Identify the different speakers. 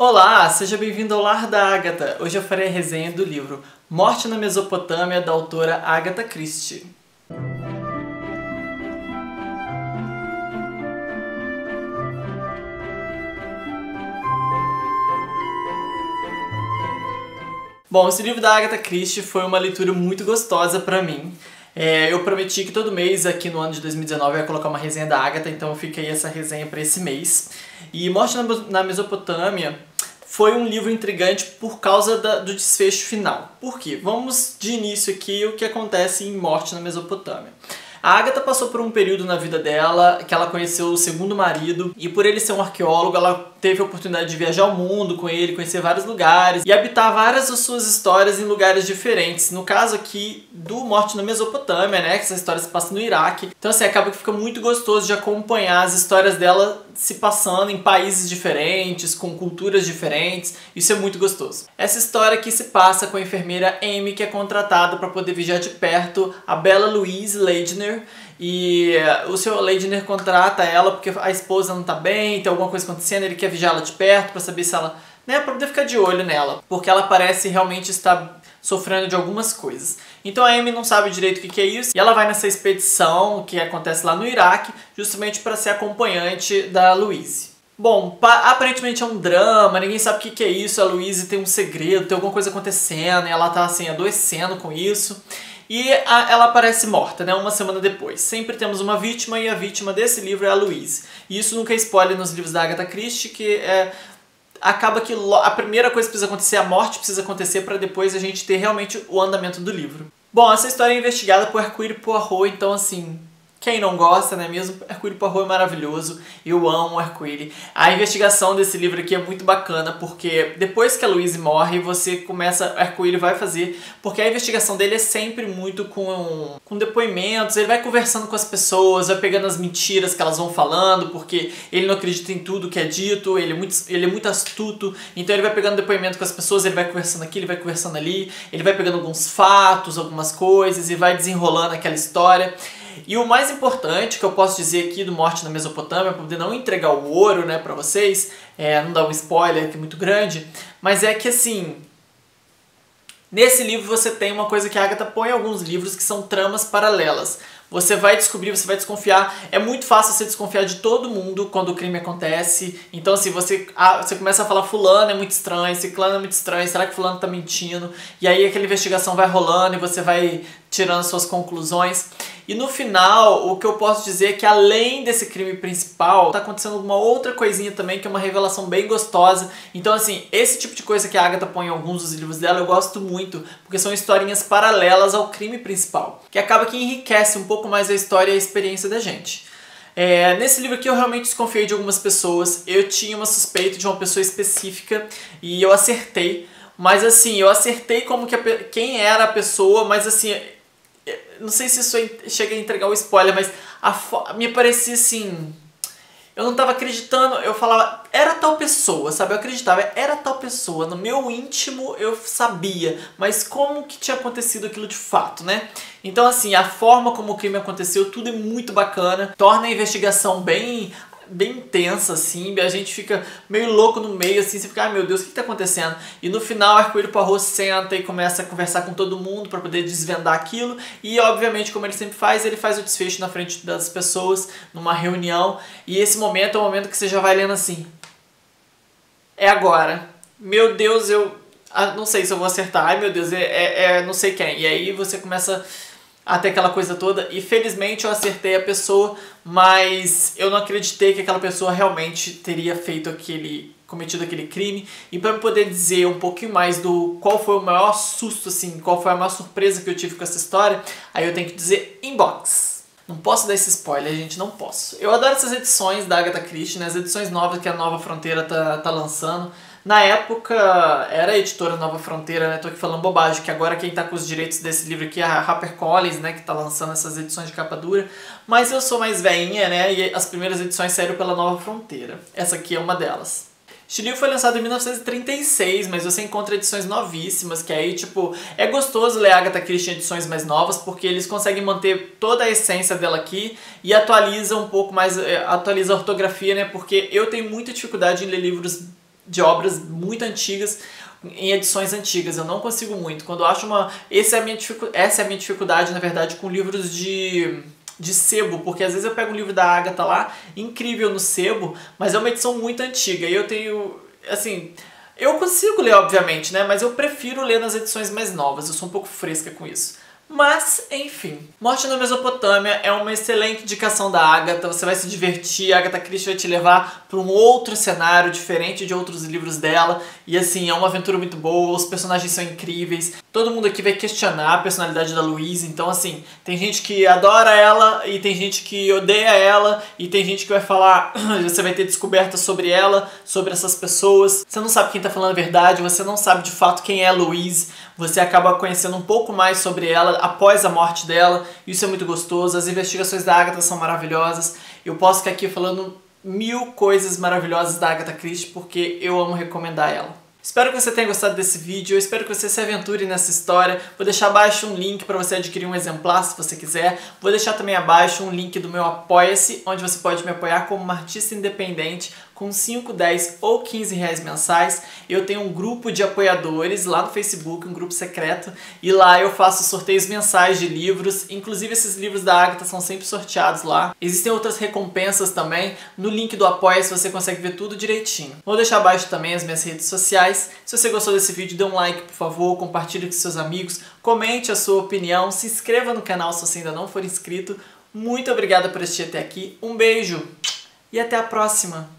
Speaker 1: Olá, seja bem-vindo ao Lar da Agatha. Hoje eu farei a resenha do livro Morte na Mesopotâmia, da autora Agatha Christie. Bom, esse livro da Agatha Christie foi uma leitura muito gostosa pra mim. Eu prometi que todo mês aqui no ano de 2019 eu ia colocar uma resenha da Agatha, então eu fiquei essa resenha pra esse mês. E Morte na Mesopotâmia foi um livro intrigante por causa do desfecho final. Por quê? Vamos de início aqui o que acontece em Morte na Mesopotâmia. A Agatha passou por um período na vida dela que ela conheceu o segundo marido, e por ele ser um arqueólogo, ela teve a oportunidade de viajar ao mundo com ele, conhecer vários lugares e habitar várias das suas histórias em lugares diferentes. No caso aqui do Morte na Mesopotâmia, né, que essa história se passa no Iraque. Então assim, acaba que fica muito gostoso de acompanhar as histórias dela se passando em países diferentes, com culturas diferentes. Isso é muito gostoso. Essa história aqui se passa com a enfermeira Amy, que é contratada para poder vigiar de perto a Bella Louise Ladner. E o Sr. Ladner contrata ela porque a esposa não tá bem, tem alguma coisa acontecendo, ele quer vigiar ela de perto para saber se ela, né, para poder ficar de olho nela, porque ela parece realmente estar sofrendo de algumas coisas. Então a Amy não sabe direito o que é isso, e ela vai nessa expedição que acontece lá no Iraque, justamente para ser acompanhante da Louise. Bom, aparentemente é um drama, ninguém sabe o que é isso, a Louise tem um segredo, tem alguma coisa acontecendo, e ela tá assim adoecendo com isso. E ela aparece morta, né, uma semana depois. Sempre temos uma vítima, e a vítima desse livro é a Louise. E isso nunca é spoiler nos livros da Agatha Christie, que acaba que a primeira coisa que precisa acontecer, a morte precisa acontecer, para depois a gente ter realmente o andamento do livro. Bom, essa história é investigada por Hercule Poirot, então assim, quem não gosta, né mesmo? Hercule Poirot é maravilhoso, eu amo o Hercule. A investigação desse livro aqui é muito bacana, porque depois que a Louise morre, o Hercule vai fazer, porque a investigação dele é sempre muito com depoimentos, ele vai conversando com as pessoas, vai pegando as mentiras que elas vão falando, porque ele não acredita em tudo que é dito, ele é muito astuto, então ele vai pegando depoimento com as pessoas, ele vai conversando aqui, ele vai conversando ali, ele vai pegando alguns fatos, algumas coisas, e vai desenrolando aquela história. E o mais importante que eu posso dizer aqui do Morte na Mesopotâmia, para poder não entregar o ouro, né, para vocês, não dar um spoiler que é muito grande, mas é que assim, nesse livro você tem uma coisa que a Agatha põe em alguns livros, que são tramas paralelas. Você vai descobrir, você vai desconfiar. É muito fácil você desconfiar de todo mundo quando o crime acontece. Então assim, você começa a falar fulano é muito estranho, ciclano é muito estranho, será que fulano tá mentindo? E aí aquela investigação vai rolando e você vai tirando suas conclusões. E no final, o que eu posso dizer é que além desse crime principal, tá acontecendo alguma outra coisinha também, que é uma revelação bem gostosa. Então assim, esse tipo de coisa que a Agatha põe em alguns dos livros dela, eu gosto muito, porque são historinhas paralelas ao crime principal, que acaba que enriquece um pouco mais a história e a experiência da gente. Nesse livro aqui eu realmente desconfiei de algumas pessoas, eu tinha uma suspeita de uma pessoa específica e eu acertei, mas assim, eu acertei como que quem era a pessoa, mas assim, não sei se isso chega a entregar o spoiler, mas me parecia assim, eu não tava acreditando, eu falava, era tal pessoa, sabe, eu acreditava, era tal pessoa, no meu íntimo eu sabia, mas como que tinha acontecido aquilo de fato, né? Então assim, a forma como o crime aconteceu, tudo é muito bacana, torna a investigação bem intensa, assim, a gente fica meio louco no meio, assim, você fica, ai meu Deus, o que tá acontecendo? E no final, Hercule Poirot senta e começa a conversar com todo mundo para poder desvendar aquilo, e obviamente, como ele sempre faz, ele faz o desfecho na frente das pessoas, numa reunião, e esse momento é o momento que você já vai lendo assim, é agora, meu Deus, eu não sei se eu vou acertar, ai meu Deus, não sei quem, e aí você começa até aquela coisa toda, e felizmente eu acertei a pessoa, mas eu não acreditei que aquela pessoa realmente teria cometido aquele crime. E para poder dizer um pouquinho mais do qual foi o maior susto, assim, qual foi a maior surpresa que eu tive com essa história, aí eu tenho que dizer inbox. Não posso dar esse spoiler, gente, não posso. Eu adoro essas edições da Agatha Christie, né, as edições novas que a Nova Fronteira tá lançando. Na época, era a editora Nova Fronteira, né? Tô aqui falando bobagem, que agora quem tá com os direitos desse livro aqui é a HarperCollins, né? Que tá lançando essas edições de capa dura. Mas eu sou mais velhinha, né? E as primeiras edições saíram pela Nova Fronteira. Essa aqui é uma delas. Este livro foi lançado em 1936, mas você encontra edições novíssimas, que aí, tipo, é gostoso ler Agatha Christie em edições mais novas, porque eles conseguem manter toda a essência dela aqui e atualiza um pouco mais, atualiza a ortografia, né? Porque eu tenho muita dificuldade em ler livros de obras muito antigas em edições antigas. Eu não consigo muito. Quando eu acho uma... essa é a minha dificuldade, na verdade, com livros de sebo, porque às vezes eu pego um livro da Agatha lá, incrível no sebo, mas é uma edição muito antiga e eu tenho, assim, eu consigo ler obviamente, né, mas eu prefiro ler nas edições mais novas, eu sou um pouco fresca com isso. Mas, enfim. Morte na Mesopotâmia é uma excelente indicação da Agatha, você vai se divertir, a Agatha Christie vai te levar para um outro cenário diferente de outros livros dela, e assim, é uma aventura muito boa, os personagens são incríveis, todo mundo aqui vai questionar a personalidade da Louise, então assim, tem gente que adora ela, e tem gente que odeia ela, e tem gente que vai falar, você vai ter descobertas sobre ela, sobre essas pessoas, você não sabe quem tá falando a verdade, você não sabe de fato quem é a Louise, você acaba conhecendo um pouco mais sobre ela após a morte dela, isso é muito gostoso, as investigações da Agatha são maravilhosas, eu posso ficar aqui falando 1000 coisas maravilhosas da Agatha Christie porque eu amo recomendar ela. Espero que você tenha gostado desse vídeo, eu espero que você se aventure nessa história. Vou deixar abaixo um link para você adquirir um exemplar se você quiser. Vou deixar também abaixo um link do meu Apoia-se, onde você pode me apoiar como uma artista independente com 5, 10 ou 15 reais mensais. Eu tenho um grupo de apoiadores lá no Facebook, um grupo secreto, e lá eu faço sorteios mensais de livros, inclusive esses livros da Agatha são sempre sorteados lá. Existem outras recompensas também, no link do Apoia-se você consegue ver tudo direitinho. Vou deixar abaixo também as minhas redes sociais. Se você gostou desse vídeo, dê um like por favor, compartilhe com seus amigos, comente a sua opinião, se inscreva no canal se você ainda não for inscrito. Muito obrigada por assistir até aqui, um beijo e até a próxima!